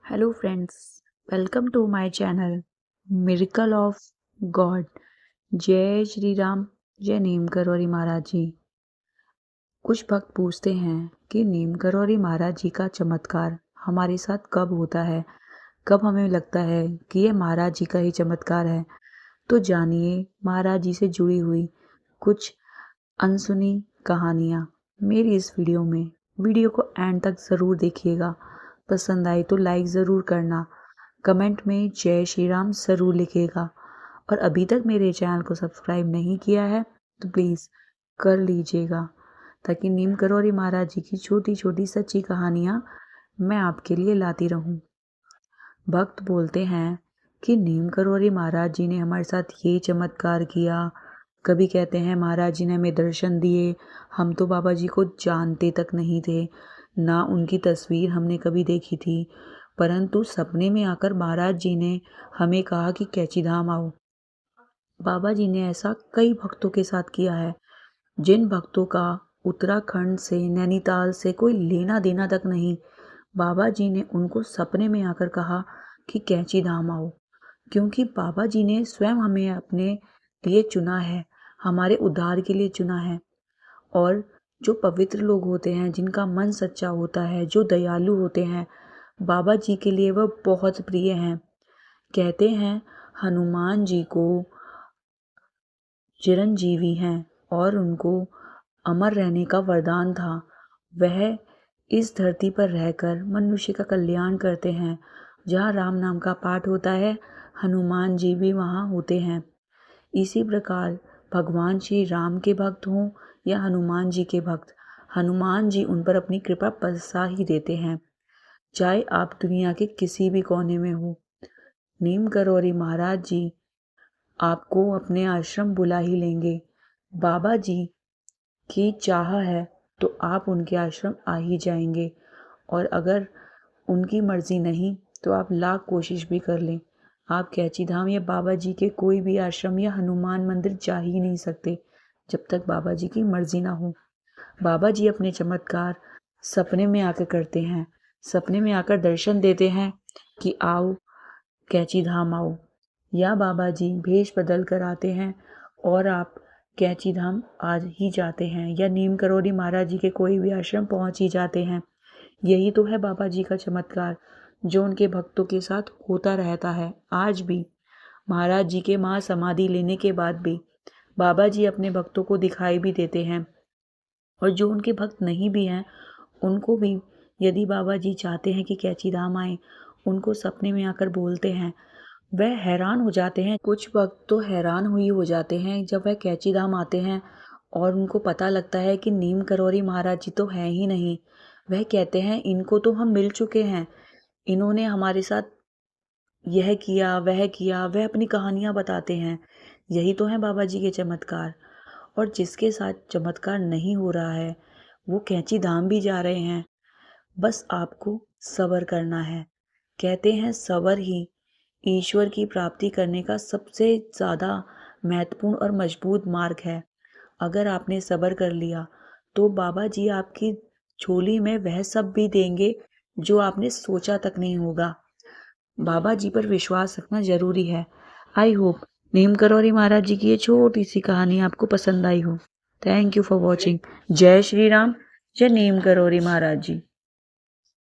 Hello friends, welcome to my channel Miracle of God। जय श्री राम, जय नीम करौरी महाराज जी। कुछ भक्त पूछते हैं कि नीम करौरी महाराज जी का चमत्कार हमारे साथ कब होता है, कब हमें लगता है कि ये महाराज जी का ही चमत्कार है। तो जानिए महाराज जी से जुड़ी हुई कुछ अनसुनी कहानियाँ मेरी इस वीडियो में। वीडियो को एंड तक ज़रूर देखिएगा। पसंद आई तो लाइक ज़रूर करना, कमेंट में जय श्री राम ज़रूर लिखिएगा और अभी तक मेरे चैनल को सब्सक्राइब नहीं किया है तो प्लीज़ कर लीजिएगा, ताकि नीम करौरी महाराज जी की छोटी छोटी सच्ची कहानियाँ मैं आपके लिए लाती रहूं। भक्त बोलते हैं कि नीम करौरी महाराज जी ने हमारे साथ ये चमत्कार किया। कभी कहते हैं महाराज जी ने हमें दर्शन दिए, हम तो बाबा जी को जानते तक नहीं थे, ना उनकी तस्वीर हमने कभी देखी थी, परंतु सपने में आकर महाराज जी ने हमें कहा कि कैची धाम आओ। बाबा जी ने ऐसा कई भक्तों के साथ किया है, जिन भक्तों का उत्तराखंड से, नैनीताल से कोई लेना देना तक नहीं। बाबा जी ने उनको सपने में आकर कहा कि कैची धाम आओ, क्योंकि बाबा जी ने स्वयं हमें अपने लिए चुना है, हमारे उद्धार के लिए चुना है। और जो पवित्र लोग होते हैं, जिनका मन सच्चा होता है, जो दयालु होते हैं, बाबा जी के लिए वह बहुत प्रिय हैं। कहते हैं हनुमान जी को चिरंजीवी हैं और उनको अमर रहने का वरदान था। वह इस धरती पर रहकर मनुष्य का कल्याण करते हैं। जहाँ राम नाम का पाठ होता है, हनुमान जी भी वहाँ होते हैं। इसी प्रकार भगवान श्री राम के भक्त हों या हनुमान जी के भक्त, हनुमान जी उन पर अपनी कृपा बरसा ही देते हैं, चाहे आप दुनिया के किसी भी कोने में हो। नीम करौरी महाराज जी आपको अपने आश्रम बुला ही लेंगे। बाबा जी की चाह है तो आप उनके आश्रम आ ही जाएंगे, और अगर उनकी मर्जी नहीं तो आप लाख कोशिश भी कर लें, आप कैची धाम या बाबा जी के कोई भी आश्रम या हनुमान मंदिर जा ही नहीं सकते जब तक बाबा जी की मर्जी ना हो। बाबा जी अपने चमत्कार सपने में आकर करते हैं, सपने में आकर दर्शन देते हैं कि आओ कैची धाम आओ, या बाबा जी भेष बदल कर आते हैं और आप कैची धाम आज ही जाते हैं, या नीम करौरी महाराज जी के कोई भी आश्रम पहुंच ही जाते हैं। यही तो है बाबा जी का चमत्कार, जो उनके भक्तों के साथ होता रहता है। आज भी महाराज जी के महासमाधि लेने के बाद भी बाबा जी अपने भक्तों को दिखाई भी देते हैं, और जो उनके भक्त नहीं भी हैं उनको भी यदि बाबा जी चाहते हैं कि कैची धाम आए, उनको सपने में आकर बोलते हैं। वह हैरान हो जाते हैं, कुछ वक्त तो हैरान हुई हो जाते हैं जब वह कैची धाम आते हैं और उनको पता लगता है कि नीम करौरी महाराज जी तो हैं ही नहीं। वह कहते हैं इनको तो हम मिल चुके हैं, इन्होंने हमारे साथ यह किया वह किया, वह अपनी कहानियाँ बताते हैं। यही तो है बाबा जी के चमत्कार। और जिसके साथ चमत्कार नहीं हो रहा है वो कैची धाम भी जा रहे हैं, बस आपको सब्र करना है। कहते हैं सब्र ही ईश्वर की प्राप्ति करने का सबसे ज़्यादा महत्वपूर्ण और मजबूत मार्ग है। अगर आपने सब्र कर लिया तो बाबा जी आपकी झोली में वह सब भी देंगे जो आपने सोचा तक नहीं होगा। बाबा जी पर विश्वास रखना जरूरी है। आई होप नीम करौरी महाराज जी की ये छोटी सी कहानी आपको पसंद आई हो। Thank you for watching. जय श्री राम, जय नीम करौरी महाराज जी।